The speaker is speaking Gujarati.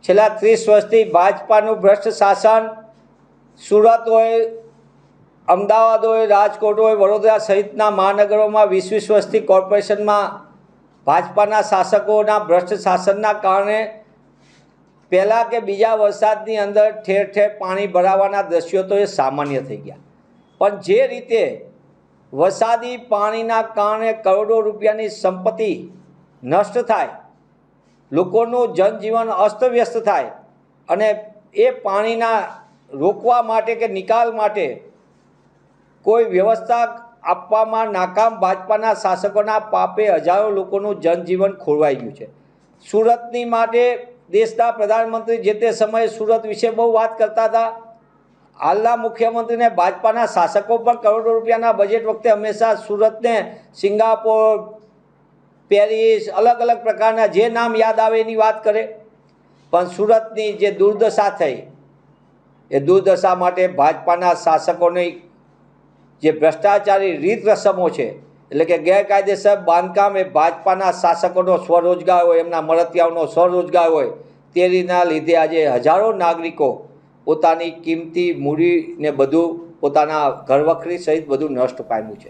છેલ્લા 30 વર્ષથી ભાજપાનું ભ્રષ્ટ શાસન સુરત હોય, અમદાવાદ હોય, રાજકોટ હોય, વડોદરા સહિતના મહાનગરોમાં 20 વર્ષથી કોર્પોરેશનમાં ભાજપાના શાસકોના ભ્રષ્ટ શાસનના કારણે પહેલાં કે બીજા વરસાદની અંદર ઠેર ઠેર પાણી ભરાવાના દ્રશ્યો તો એ સામાન્ય થઈ ગયા, પણ જે રીતે વરસાદી પાણીના કારણે કરોડો રૂપિયાની સંપત્તિ નષ્ટ થાય, લોકોનું જનજીવન અસ્તવ્યસ્ત થાય અને એ પાણીના રોકવા માટે કે નિકાલ માટે કોઈ વ્યવસ્થા આપવામાં નાકામ ભાજપાના શાસકોના પાપે હજારો લોકોનું જનજીવન ખોરવાઈ ગયું છે। સુરતની માટે દેશના પ્રધાનમંત્રી જે તે સમયે સુરત વિશે બહુ વાત કરતા હતા। હાલના મુખ્યમંત્રીને ભાજપાના શાસકો પણ કરોડો રૂપિયાના બજેટ વખતે હંમેશા સુરતને સિંગાપોર, પેરિસ, અલગ અલગ પ્રકારના જે નામ યાદ આવે એની વાત કરે, પણ સુરતની જે દુર્દશા થઈ એ દુર્દશા માટે ભાજપાના શાસકોની જે ભ્રષ્ટાચારી રીત રસમો છે, એટલે કે ગેરકાયદેસર બાંધકામ, એ ભાજપાના શાસકોનો સ્વરોજગાર હોય, એમના મળતિયાઓનો સ્વરોજગાર હોય, તેના લીધે આજે હજારો નાગરિકો પોતાની કિંમતી મૂડીને બધું પોતાના ઘરવખરી સહિત બધું નષ્ટ પામ્યું છે।